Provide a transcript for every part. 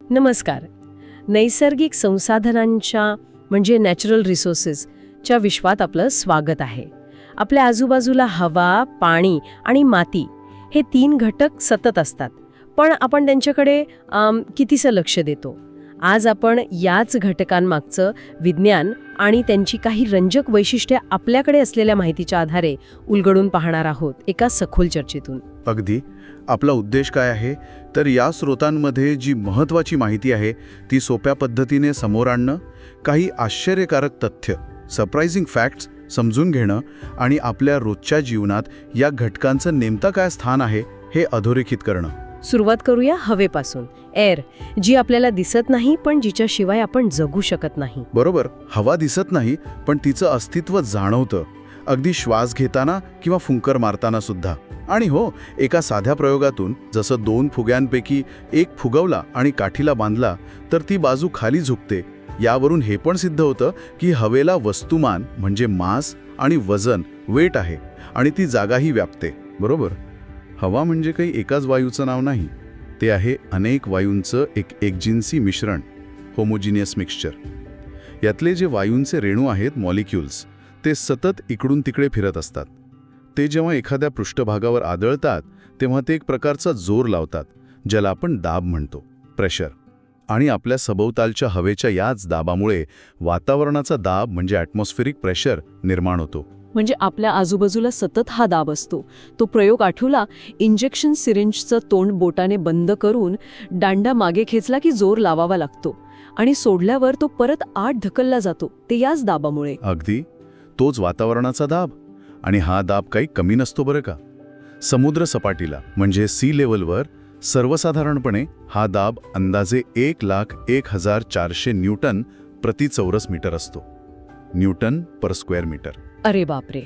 नमस्कार. नैसर्गिक संसाधनांच्या म्हणजे नॅचरल रिसोर्सेसच्या विश्वात आपलं स्वागत आहे. आपल्या आजूबाजूला हवा, पाणी आणि माती हे 3 घटक सतत असतात, पण आपण त्यांच्याकडे कितीसं लक्ष देतो. आज आपण याच घटकांमागचं विज्ञान आणि त्यांची काही रंजक वैशिष्ट्ये आपल्याकडे असलेल्या माहितीच्या आधारे उलगडून पाहणार आहोत एका सखोल चर्चेतून. अगदी. आपला उद्देश काय आहे तर या स्रोतांमध्ये जी महत्त्वाची माहिती आहे ती सोप्या पद्धतीने समोर आणणं, काही आश्चर्यकारक तथ्य, सरप्रायझिंग फॅक्ट्स समजून घेणं आणि आपल्या रोजच्या जीवनात या घटकांचं नेमकं काय स्थान आहे हे अधोरेखित करणं. सुरुवात करूया हवेपासून. एअर, जी आपल्याला दिसत नाही पण जिच्याशिवाय आपण जगू शकत नाही. बरोबर. हवा दिसत नाही पण तिचं अस्तित्व जाणवतं, अगदी श्वास घेताना किंवा फुंकर मारताना सुद्धा. आणि हो, एका साध्या प्रयोगातून जसं 2 फुग्यांपैकी एक फुगवला आणि काठीला बांधला तर ती बाजू खाली झुकते. यावरून हे पण सिद्ध होतं की हवेला वस्तुमान म्हणजे मास आणि वजन, वेट आहे आणि ती जागाही व्यापते. बरोबर. हवा म्हणजे काही एकाच वायूचं नाव नाही, ते आहे अनेक वायूंचं एक एकजिन्सी मिश्रण, होमोजिनियस मिक्सचर. यातले जे वायूंचे रेणू आहेत, मॉलिक्युल्स, ते सतत इकडून तिकडे फिरत असतात. ते जेव्हा एखाद्या पृष्ठभागावर आदळतात तेव्हा ते एक प्रकारचा जोर लावतात, ज्याला आपण दाब म्हणतो, प्रेशर. आणि आपल्या सभोवतालच्या हवेच्या याच दाबामुळे वातावरणाचा दाब म्हणजे ॲटमॉस्फेरिक प्रेशर निर्माण होतो. म्हणजे आपल्या आजूबाजूला सतत हा दाब असतो. तो प्रयोग आठवला. इंजेक्शन सिरिंजचं तोंड बोटाने बंद करून दांडा मागे खेचला की जोर लावावा लागतो आणि सोडल्यावर तो परत आत ढकलला जातो, ते याच दाबामुळे. अगदी तोच वातावरणाचा दाब. आणि हा दाब काही कमी नसतो बरं का. समुद्र सपाटीला म्हणजे सी लेवलवर सर्वसाधारणपणे हा दाब अंदाजे 1,01,400 न्यूटन प्रति चौरस मीटर असतो. Newton per square metre. अरे बापरे,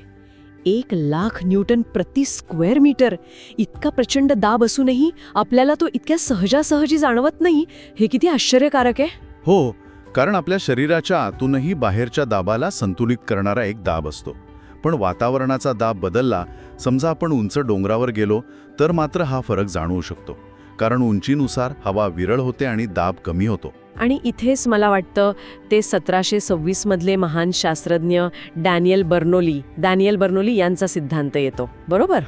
1,00,000 न्यूटन प्रति स्क्वेअर मीटर. इतका प्रचंड दाब असूनही आपल्याला तो इतक्या सहजासहजी जाणवत नाही. हे किती आश्चर्यकारक आहे. हो, कारण आपल्या शरीराच्या आतूनही बाहेरच्या दाबाला संतुलित करणारा एक दाब असतो. पण वातावरणाचा दाब बदलला, समजा आपण उंच डोंगरावर गेलो, तर मात्र हा फरक जाणवू शकतो. कारण उंचीनुसार हवा विरळ होते आणि दाब कमी होतो. आणि इथेच मला वाटतं ते 1726 मधले महान शास्त्रज्ञ डॅनियल बर्नोली यांचा सिद्धांत येतो. बरोबर.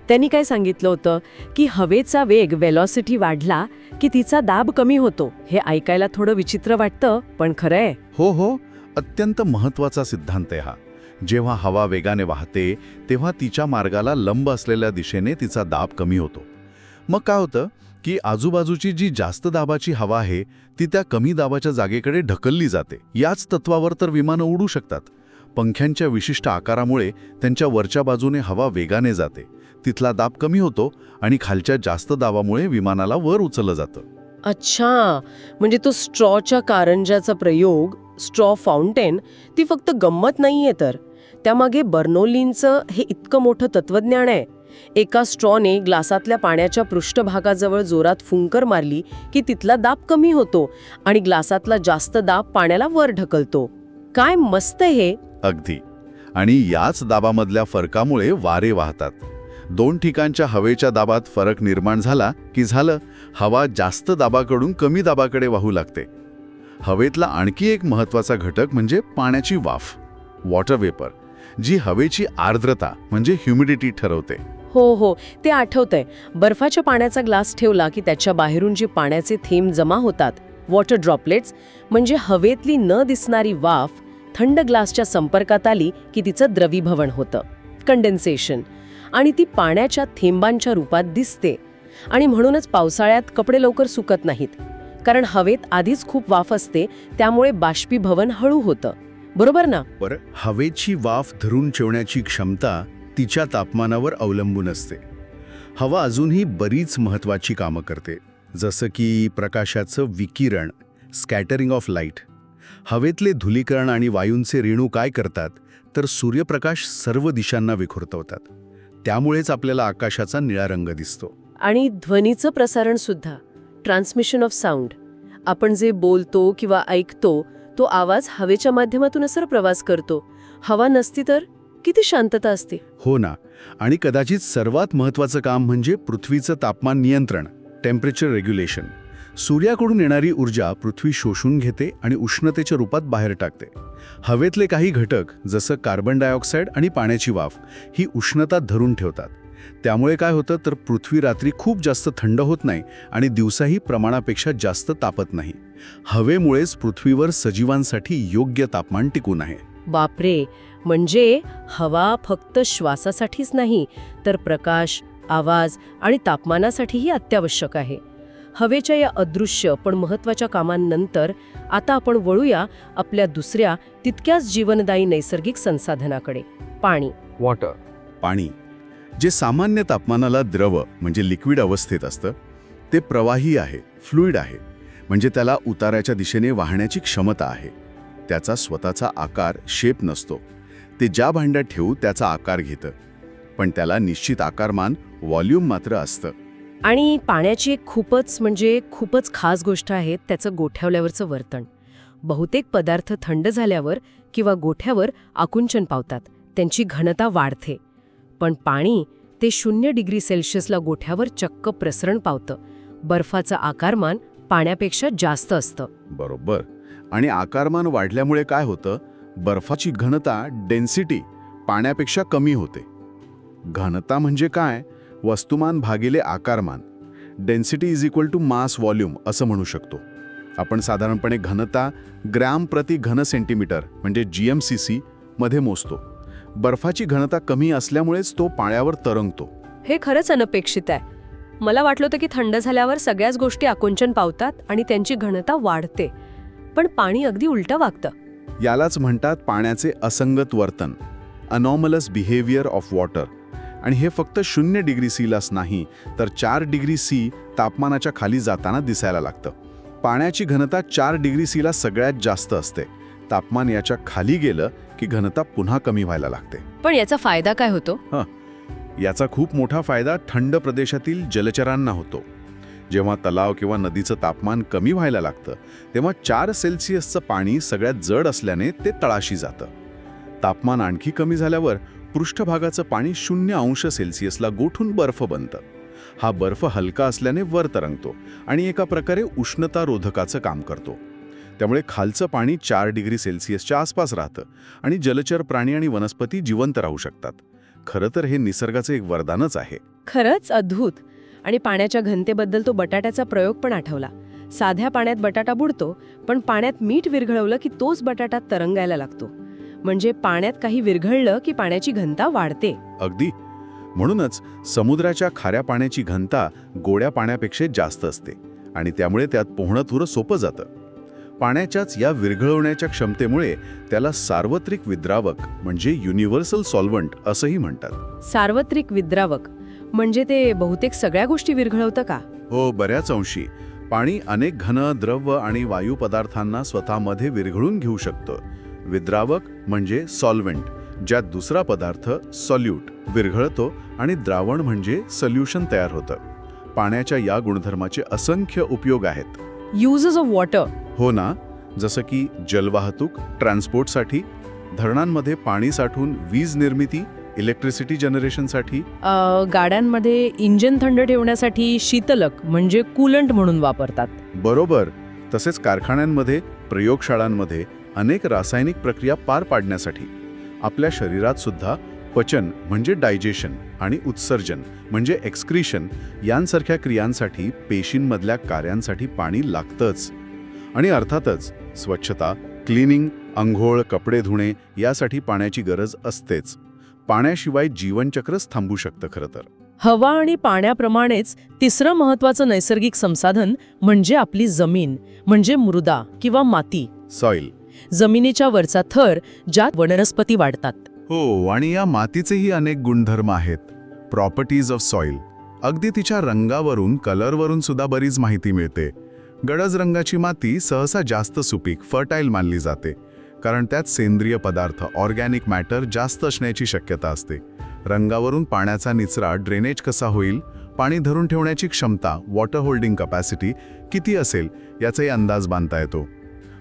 त्यांनी काय सांगितलं होतं की हवेचा वेग, वेलॉसिटी वाढला की तिचा दाब कमी होतो. हे ऐकायला थोडं विचित्र वाटतं, पण खरं आहे. हो, अत्यंत महत्त्वाचा सिद्धांत आहे हा. जेव्हा हवा वेगाने वाहते तेव्हा तिच्या मार्गाला लंब असलेल्या दिशेने तिचा दाब कमी होतो. मग काय होतं की आजूबाजूची जी जास्त दाबाची हवा आहे ती त्या कमी दाबाच्या जागेकडे ढकलली जाते. याच तत्वावर तर विमानं उडू शकतात. पंख्यांच्या विशिष्ट आकारामुळे त्यांच्या वरच्या बाजूने हवा वेगाने जाते, तिथला दाब कमी होतो आणि खालच्या जास्त दाबामुळे विमानाला वर उचललं जातं. अच्छा, म्हणजे तो स्ट्रॉच्या कारंजाचा प्रयोग, स्ट्रॉ फाउंटेन, ती फक्त गंमत नाहीये, तर त्यामागे बर्नोलींचं हे इतकं मोठं तत्वज्ञान आहे. एका स्ट्रॉने ग्लासातल्या पाण्याच्या पृष्ठभागाजवळ जोरात फुंकर मारली की तिथला दाब कमी होतो आणि ग्लासातला जास्त दाब पाण्याला वर ढकलतो. काय मस्त हे. अगदी. आणि याच दाबामधल्या फरकामुळे वारे वाहतात. 2 ठिकाणच्या हवेच्या दाबात फरक निर्माण झाला की झालं, हवा जास्त दाबाकडून कमी दाबाकडे वाहू लागते. हवेतला आणखी एक महत्त्वाचा घटक म्हणजे पाण्याची वाफ, वॉटर वेपर, जी हवेची आर्द्रता म्हणजे ह्युमिडिटी ठरवते. हो, ते आठवतंय. बर्फाच्या पाण्याचा ग्लास ठेवला की त्याच्या बाहेरून जे पाण्याचे थेंब जमा होतात, वॉटर ड्रॉपलेट्स, म्हणजे हवेतली न दिसणारी वाफ, थंड ग्लासच्या संपर्कात आली की तिचं द्रवीभवन होतं, कंडेन्सेशन, आणि ती पाण्याच्या थेंबांच्या रूपात दिसते. आणि म्हणूनच पावसाळ्यात कपडे लवकर सुकत नाहीत, कारण हवेत आधीच खूप वाफ असते, त्यामुळे बाष्पीभवन हळू होतं. बरोबर ना. बरं, हवेची वाफ धरून ठेवण्याची क्षमता तिच्या तापमानावर अवलंबून असते. हवा अजूनही बरीच महत्त्वाची कामं करते, जसं की प्रकाशाचं विकिरण, स्कॅटरिंग ऑफ लाईट. हवेतले धुलीकरण आणि वायूंचे रेणू काय करतात तर सूर्यप्रकाश सर्व दिशांना विखुरतवतात. त्यामुळेच आपल्याला आकाशाचा निळा रंग दिसतो. आणि ध्वनीचं प्रसारण सुद्धा, ट्रान्समिशन ऑफ साऊंड. आपण जे बोलतो किंवा ऐकतो तो आवाज हवेच्या माध्यमातून असर प्रवास करतो. हवा नसती तर किती शांतता असते. हो ना. आणि कदाचित सर्वात महत्त्वाचं काम म्हणजे पृथ्वीचं तापमान नियंत्रण, टेम्परेचर रेग्युलेशन. सूर्याकडून येणारी ऊर्जा पृथ्वी शोषून घेते आणि उष्णतेच्या रूपात बाहेर टाकते. हवेतले काही घटक जसं कार्बन डायऑक्साईड आणि पाण्याची वाफ ही उष्णता धरून ठेवतात. त्यामुळे काय होतं तर पृथ्वी रात्री खूप जास्त थंड होत नाही आणि दिवसाही प्रमाणापेक्षा जास्त तापत नाही. हवेमुळेच पृथ्वीवर सजीवांसाठी योग्य तापमान टिकून आहे. बापरे, म्हणजे हवा फक्त श्वासासाठीच नाही तर प्रकाश, आवाज आणि तापमानासाठीही अत्यावश्यक आहे. हवेच्या या अदृश्य पण महत्त्वाच्या कामांनंतर आता आपण वळूया आपल्या दुसऱ्या तितक्याच जीवनदायी नैसर्गिक संसाधनाकडे, पाणी. वॉटर. पाणी जे सामान्य तापमानाला द्रव म्हणजे लिक्विड अवस्थेत असतं ते प्रवाही आहे, फ्लुइड आहे. म्हणजे त्याला उताराच्या दिशेने वाहण्याची क्षमता आहे. त्याचा स्वतःचा आकार, शेप नसतो. ते ज्या भांड्यात ठेवू त्याचा आकार घेतं, पण त्याला निश्चित आकारमान, व्हॉल्यूम मात्र असतं. आणि पाण्याची एक खूपच खास गोष्ट आहे त्याचं गोठ्यावल्यावरचं वर्तन. बहुतेक पदार्थ थंड झाल्यावर किंवा गोठ्यावर आकुंचन पावतात, त्यांची घनता वाढते. पण पाणी ते 0 डिग्री सेल्सिअसला गोठ्यावर चक्क प्रसरण पावतं. बर्फाचं आकारमान पाण्यापेक्षा जास्त असतं. बरोबर. आणि आकारमान वाढल्यामुळे काय होतं, बर्फाची घनता, डेन्सिटी पाण्यापेक्षा कमी होते. घनता म्हणजे काय, वस्तुमान भागिले आकारमान. Density is equal to mass volume असं म्हणू शकतो. आपण साधारणपणे घनता ग्रॅम प्रति घन सेंटीमीटर म्हणजे GMCC मध्ये मोजतो. बर्फाची घनता कमी असल्यामुळेच तो पाण्यावर तरंगतो. हे खरंच अनपेक्षित आहे. मला वाटलं होतं की थंड झाल्यावर सगळ्याच गोष्टी आकुंचन पावतात आणि त्यांची घनता वाढते, पण पाणी अगदी उलटं वागतं. यालाच म्हणतात पाण्याचे असंगत वर्तन, अनॉमलस बिहेवियर ऑफ वॉटर. आणि हे फक्त 0 डिग्री सीलाच नाही तर 4 डिग्री सी तापमानाच्या खाली जाताना दिसायला लागतं. पाण्याची घनता 4 डिग्री सीला सगळ्यात जास्त असते. तापमान याच्या खाली गेलं की घनता पुन्हा कमी व्हायला लागते. पण याचा फायदा काय होतो? याचा खूप मोठा फायदा थंड प्रदेशातील जलचरांना होतो. जेव्हा तलाव किंवा नदीचं तापमान कमी व्हायला लागतं तेव्हा 4 सेल्सिअसचं पाणी सगळ्यात जड असल्याने ते तळाशी जातं. तापमान आणखी कमी झाल्यावर पृष्ठभागाचं पाणी 0 सेल्सिअसला गोठून बर्फ बनतं. हा बर्फ हलका असल्याने वर तरंगतो आणि एका प्रकारे उष्णतारोधकाचं काम करतो. त्यामुळे खालचं पाणी 4 डिग्री सेल्सिअसच्या आसपास राहतं आणि जलचर प्राणी आणि वनस्पती जिवंत राहू शकतात. खरं तर हे निसर्गाचं एक वरदानच आहे. खरंच अद्भुत. आणि पाण्याच्या घनतेबद्दल तो बटाट्याचा प्रयोग पण आठवला. साध्या पाण्यात बटाटा बुडतो, पण पाण्यात मीठ विरघळवलं की तोच बटाटा तरंगायला लागतो. म्हणजे पाण्यात काही विरघळलं की पाण्याची घनता वाढते. अगदी. म्हणूनच समुद्राच्या खाऱ्या पाण्याची घनता गोड्या पाण्यापेक्षा जास्त असते आणि त्यामुळे त्यात पोहणं थोडं सोपं जातं. पाण्याच्याच या विरघळवण्याच्या क्षमतेमुळे त्याला सार्वत्रिक विद्रावक म्हणजे युनिव्हर्सल सॉल्व्हंट असंही म्हणतात. सार्वत्रिक विद्रावक म्हणजे ते बहुतेक सगळ्या गोष्टी विरघळवतं का? हो, बऱ्याच अंशी. पाणी अनेक घन, द्रव आणि वायू पदार्थांना स्वतःमध्ये विरघळून घेऊ शकतं. विद्रावक म्हणजे सॉल्व्हेंट, ज्यात दुसरा पदार्थ सॉल्यूट विरघळतो आणि द्रावण म्हणजे सोल्युशन तयार होतं. पाण्याच्या या गुणधर्माचे असंख्य उपयोग आहेत. Uses of water. हो ना, जसं की जलवाहतूक, ट्रान्सपोर्टसाठी, धरणांमध्ये पाणी साठवून वीज निर्मिती, इलेक्ट्रिसिटी जनरेशनसाठी, गाड्यांमध्ये इंजिन थंड ठेवण्यासाठी शीतलक म्हणजे कूलंट म्हणून वापरतात. बरोबर. तसेच कारखान्यांमध्ये, प्रयोगशाळांमध्ये अनेक रासायनिक प्रक्रिया पार पाडण्यासाठी. आपल्या शरीरात सुद्धा पचन म्हणजे डायजेशन आणि उत्सर्जन म्हणजे एक्सक्रीशन यांसारख्या क्रियांसाठी, पेशींमधल्या कार्यांसाठी पाणी लागतंच. आणि अर्थातच स्वच्छता, क्लिनिंग, अंघोळ, कपडे धुणे यासाठी पाण्याची गरज असतेच. पाण्याशिवाय जीवनचक्रच थांबू शकतं खरं तर. हवा आणि पाण्याप्रमाणेच तिसरं महत्त्वाचं नैसर्गिक संसाधन म्हणजे आपली जमीन, म्हणजे मृदा किंवा माती. सॉइल. जमिनीच्या वरचा थर ज्यात वनस्पती वाढतात. हो, आणि या मातीचेही अनेक गुणधर्म आहेत. Properties of soil. अगदी तिच्या रंगावरून, कलरवरून सुद्धा बरीच माहिती मिळते. गडद रंगाची माती सहसा जास्त सुपीक, फर्टाईल मानली जाते, कारण त्यात सेंद्रिय पदार्थ, ऑर्गॅनिक मॅटर जास्त असण्याची शक्यता असते. रंगावरून पाण्याचा निचरा, ड्रेनेज कसा होईल, पाणी धरून ठेवण्याची क्षमता, वॉटर होल्डिंग कपॅसिटी किती असेल याचाही अंदाज बांधता येतो.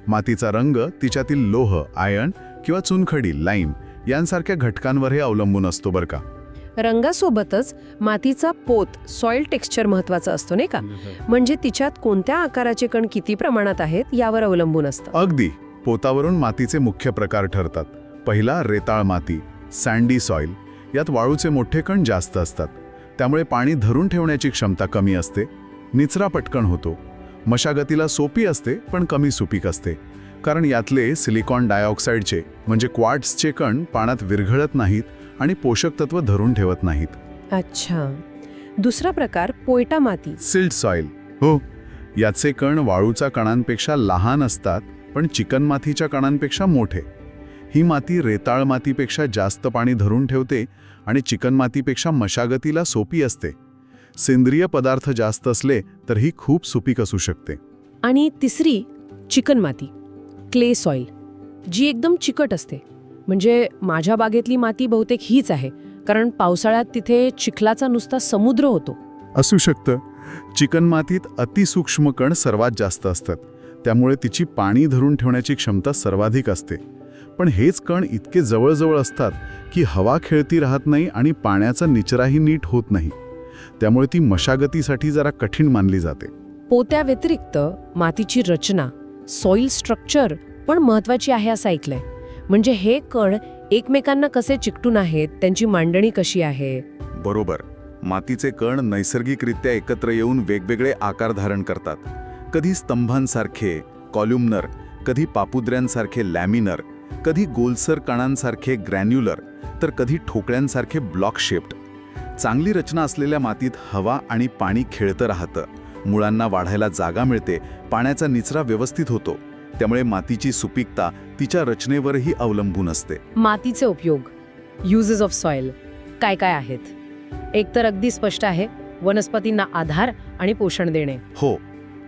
मातीचा रंग तिच्यातील लोह, आयर्न किंवा चुनखडी, लाईम यांसारख्या घटकांवरही अवलंबून असतो बरं का. रंगासोबतच मातीचा पोत सॉइल टेक्स्चर महत्वाचा असतो नाही का? म्हणजे तिच्यात कोणत्या आकाराचे कण किती प्रमाणात आहेत यावर अवलंबून असतं. अगदी. पोतावरून मातीचे मुख्य प्रकार ठरतात. पहिला रेताळ माती, सँडी सॉइल. यात वाळूचे मोठे कण जास्त असतात, त्यामुळे पाणी धरून ठेवण्याची क्षमता कमी असते. निचरा पटकन होतो. मशागतीला सोपी असते पण कमी सुपीक असते, कारण यातले सिलिकॉन डायऑक्साईडचे म्हणजे क्वार्ट्सचे कण पाण्यात विरघळत नाहीत आणि पोषक तत्व धरून ठेवत नाहीत. अच्छा. दुसरा प्रकार पोयटा माती. Silt soil. हो, याचे कण वाळूच्या कणांपेक्षा लहान असतात पण चिकणमातीच्या कणांपेक्षा मोठे. ही माती रेताळ मातीपेक्षा जास्त पाणी धरून ठेवते आणि चिकणमातीपेक्षा मशागतीला सोपी असते. सेंद्रिय पदार्थ जास्त असले तर ही खूप सुपीक असू शकते. आणि तिसरी चिकन माती, क्ले सॉइल, जी एकदम चिकट असते. म्हणजे माझ्या बागेतली माती बहुतेक हीच आहे, कारण पावसाळ्यात तिथे चिखलाचा नुसता समुद्र होतो. असू शकतं. चिकणमातीत अतिसूक्ष्म कण सर्वात जास्त असतात, त्यामुळे तिची पाणी धरून ठेवण्याची क्षमता सर्वाधिक असते. पण हेच कण इतके जवळजवळ असतात की हवा खेळती राहत नाही आणि पाण्याचा निचराही नीट होत नाही, त्यामुळे ती मशागतीसाठी जरा कठीण मानली जाते. पोत्या व्यतिरिक्त मातीची रचना, सॉइल स्ट्रक्चर पण महत्वाची आहे असं ऐकलंय. म्हणजे हे कण एकमेकांना कसे चिकटून आहेत, त्यांची मांडणी कशी आहे. बरोबर. मातीचे कण नैसर्गिकरित्या एकत्र येऊन वेगवेगळे आकार धारण करतात. कधी स्तंभांसारखे कॉल्युमनर, कधी पापुद्र्यांसारखे लॅमिनर, कधी गोलसर कणांसारखे ग्रॅन्युलर, तर कधी ठोकळ्यांसारखे ब्लॉक शेप्ड. चांगली रचना असलेल्या मातीत हवा आणि पाणी खेळतं राहतं, मुळांना वाढायला जागा मिळते, पाण्याचा निचरा व्यवस्थित होतो. त्यामुळे मातीची सुपीकता तिच्या रचनेवरही अवलंबून असते. मातीचे उपयोग, युजेस ऑफ सॉइल काय काय आहेत? एक तर अगदी स्पष्ट आहे, वनस्पतींना आधार आणि पोषण देणे. हो,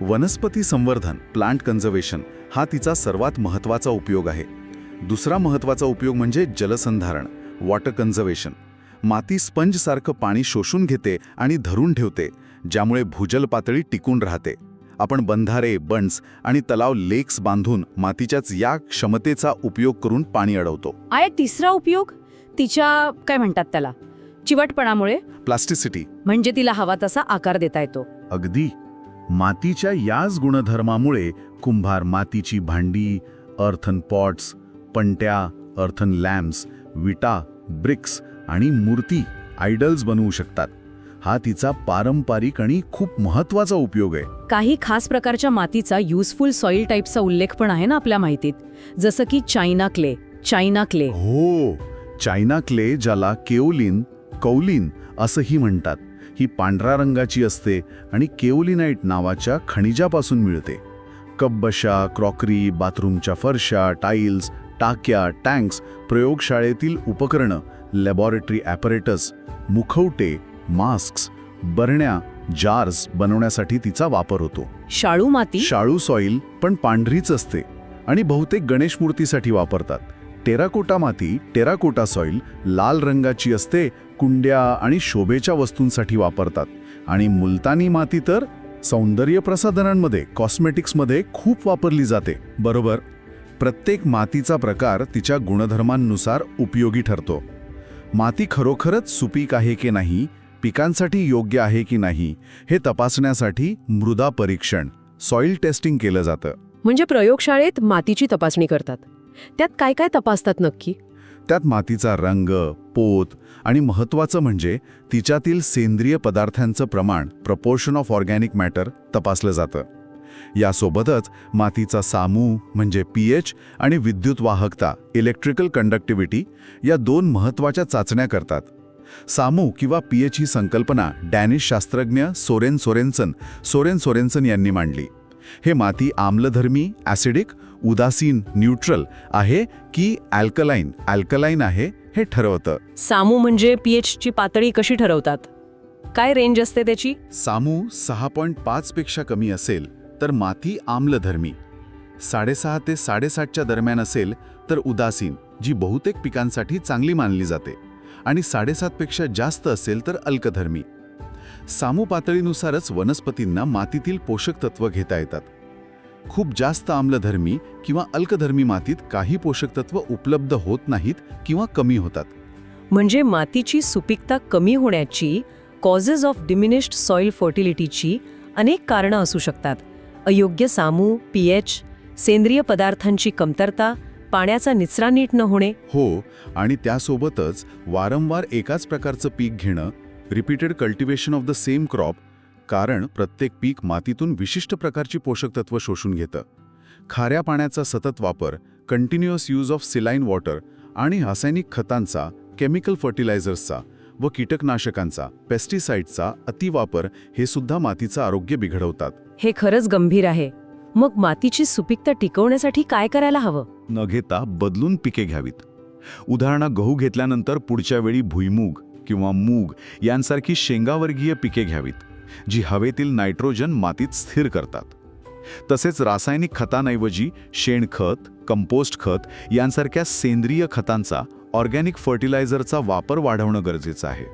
वनस्पती संवर्धन, प्लांट कन्झर्वेशन हा तिचा सर्वात महत्त्वाचा उपयोग आहे. दुसरा महत्त्वाचा उपयोग म्हणजे जलसंधारण, वॉटर कन्झर्वेशन. माती स्पंजसारखं पाणी शोषून घेते आणि धरून ठेवते, ज्यामुळे भूजल पातळी टिकून राहते. आपण बंधारे, बंड्स आणि तलाव, लेक्स बांधून मातीच्याच या क्षमतेचा उपयोग करून पाणी अडवतो. एक तिसरा उपयोग, तिच्या काय म्हणतात त्याला, चिवटपणामुळे, प्लास्टिसिटी, म्हणजे तिला हवा तसा आकार देता येतो. अगदी. मातीच्या याच गुणधर्मामुळे कुंभार मातीची भांडी, अर्थन पॉट्स, पणत्या, अर्थन लॅम्प्स, विटा, ब्रिक्स आणि मूर्ती, आयडल्स बनवू शकतात. हा तिचा पारंपरिक आणि खूप महत्त्वाचा उपयोग आहे. काही खास प्रकारच्या मातीचा युजफुल सॉइल टाईपचा उल्लेख पण आहे ना आपल्या माहितीत, जसं की चायना क्ले. हो, चायना क्ले, ज्याला केओलिन, कौलिन असंही म्हणतात, ही पांढऱ्या रंगाची असते आणि केओलिनाइट नावाच्या खनिजापासून मिळते. कपबशा, क्रॉकरी, बाथरूमच्या फरशा, टाईल्स, टाक्या, टँक्स, प्रयोगशाळेतील उपकरणं, लॅबॉरेटरी ॲपरेटस, मुखवटे, मास्क्स, बरण्या, जार्स बनवण्यासाठी तिचा वापर होतो. शाळू सॉइल पण पांढरीच असते आणि बहुतेक गणेश मूर्तीसाठी वापरतात. टेराकोटा माती, टेराकोटा सॉइल, लाल रंगाची असते, कुंड्या आणि शोभेच्या वस्तूंसाठी वापरतात. आणि मुलतानी माती तर सौंदर्य प्रसाधनांमध्ये, कॉस्मेटिक्समध्ये खूप वापरली जाते. बरोबर. प्रत्येक मातीचा प्रकार तिच्या गुणधर्मांनुसार उपयोगी ठरतो. माती खरोखरच सुपीक आहे की नाही, पिकांसाठी योग्य आहे की नाही, हे तपासण्यासाठी मृदा परीक्षण, सॉइल टेस्टिंग केलं जातं. म्हणजे प्रयोगशाळेत मातीची तपासणी करतात. त्यात काय काय तपासतात नक्की? त्यात मातीचा रंग, पोत आणि महत्त्वाचं म्हणजे तिच्यातील सेंद्रिय पदार्थांचं प्रमाण, प्रपोर्शन ऑफ ऑर्गॅनिक मॅटर तपासलं जातं. यासोबतच मातीचा सामू म्हणजे pH आणि विद्युत वाहकता, इलेक्ट्रिकल कंडक्टिव्हिटी या दोन महत्त्वाच्या चाचण्या करतात. सामू किंवा pH ही संकल्पना डॅनिश शास्त्रज्ञ सोरेन सोरेन्सन यांनी मांडली. हे माती आम्लधर्मी, ॲसिडिक, उदासीन, न्यूट्रल आहे की अल्कलाइन आहे हे ठरवतं. सामू म्हणजे pH ची पातळी कशी ठरवतात? काय रेंज असते त्याची? सामू 6.5 पेक्षा कमी असेल तर माती आम्लधर्मी, 6.5 ते 7.5च्या दरम्यान असेल तर उदासीन, जी बहुतेक पिकांसाठी चांगली मानली जाते, आणि 7.5 पेक्षा जास्त असेल तर अल्कधर्मी. सामू पातळीनुसारच वनस्पतींना मातीतील पोषक तत्व घेता येतात. खूप जास्त आम्लधर्मी किंवा अल्कधर्मी मातीत काही पोषक तत्व उपलब्ध होत नाहीत किंवा कमी होतात. म्हणजे मातीची सुपीकता कमी होण्याची, कॉजेस ऑफ डिमिनिश्ड सॉइल फर्टिलिटीची अनेक कारणं असू शकतात. अयोग्य सामू, पीएच, सेंद्रिय पदार्थांची कमतरता, पाण्याचा निचरा नीट न होणे. हो, आणि त्यासोबतच वारंवार एकाच प्रकारचं पीक घेणं, repeated cultivation of the same crop, कारण प्रत्येक पीक मातीतून विशिष्ट प्रकारची पोषक तत्व शोषून घेतं. खाऱ्या पाण्याचा सतत वापर, कंटिन्युअस यूज ऑफ सिलाईन वॉटर आणि रासायनिक खतांचा, केमिकल फर्टिलायझर्सचा व कीटकनाशकांचा, पेस्टिसाइडचा अतिवापर हे सुद्धा मातीचं आरोग्य बिघडवतात. हे खरंच गंभीर आहे. मग मातीची सुपीकता टिकवण्यासाठी काय करायला हवं? न घेता बदलून पिके घ्यावीत. उदाहरणा गहू घेतल्यानंतर पुढच्या वेळी भुईमूग किंवा मूग यांसारखी शेंगावर्गीय पिके घ्यावीत, जी हवेतील नायट्रोजन मातीत स्थिर करतात. तसेच रासायनिक खतांऐवजी शेणखत, कंपोस्ट खत यांसारख्या सेंद्रिय खतांचा, ऑर्गॅनिक फर्टिलायझरचा वापर वाढवणं गरजेचं आहे.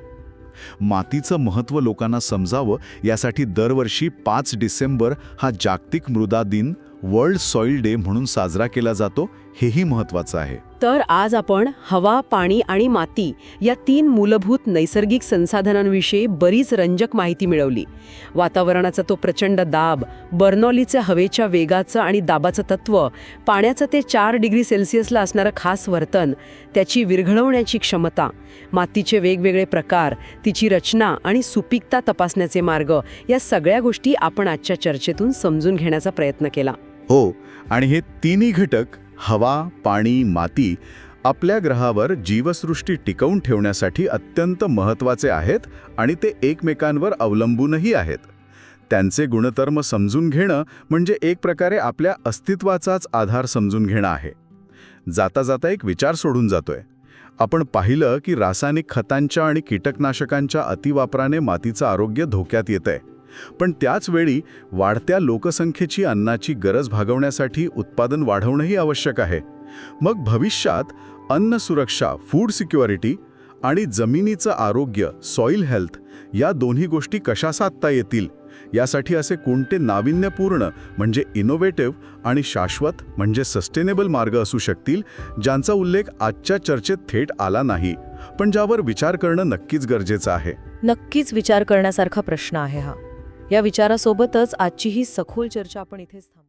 मातीचं महत्त्व लोकांना समजावं यासाठी दरवर्षी 5 डिसेंबर हा जागतिक मृदा दिन, वर्ल्ड सॉइल डे म्हणून साजरा केला जातो, हेही महत्त्वाचं आहे. तर आज आपण हवा, पाणी आणि माती या 3 मूलभूत नैसर्गिक संसाधनांविषयी बरीच रंजक माहिती मिळवली. वातावरणाचा तो प्रचंड दाब, बर्नौलीच्या हवेच्या वेगाचं आणि दाबाचं तत्व, पाण्याचं ते 4 डिग्री सेल्सिअसला असणारं खास वर्तन, त्याची विरघळवण्याची क्षमता, मातीचे वेगवेगळे प्रकार, तिची रचना आणि सुपीकता तपासण्याचे मार्ग, या सगळ्या गोष्टी आपण आजच्या चर्चेतून समजून घेण्याचा प्रयत्न केला. हो, आणि हे तिन्ही घटक हवा, पाणी, माती आपल्या ग्रहावर जीवसृष्टी टिकवून ठेवण्यासाठी अत्यंत महत्त्वाचे आहेत आणि ते एकमेकांवर अवलंबूनही आहेत. त्यांचे गुणधर्म समजून घेणं म्हणजे एक प्रकारे आपल्या अस्तित्वाचाच आधार समजून घेणं आहे. जाता जाता एक विचार सोडून जातोय. आपण पाहिलं की रासायनिक खतांच्या आणि कीटकनाशकांच्या अतिवापराने मातीचं आरोग्य धोक्यात येतंय. पण त्याच वेळी वाढत्या लोकसंख्येची अन्नाची गरज भागवण्यासाठी उत्पादन वाढवणंही आवश्यक आहे. मग भविष्यात अन्न सुरक्षा, फूड सिक्युरिटी आणि जमिनीचं आरोग्य, सॉइल हेल्थ, या दोन्ही गोष्टी कशा साधता येतील, यासाठी असे कोणते नाविन्यपूर्ण म्हणजे इनोव्हेटिव्ह आणि शाश्वत म्हणजे सस्टेनेबल मार्ग असू शकतील, ज्यांचा उल्लेख आजच्या चर्चेत थेट आला नाही, पण ज्यावर विचार करणं नक्कीच गरजेचं आहे. नक्कीच विचार करण्यासारखा प्रश्न आहे हा. या विचारासोबतच आजची ही सखोल चर्चा आपण इथेच थांबू.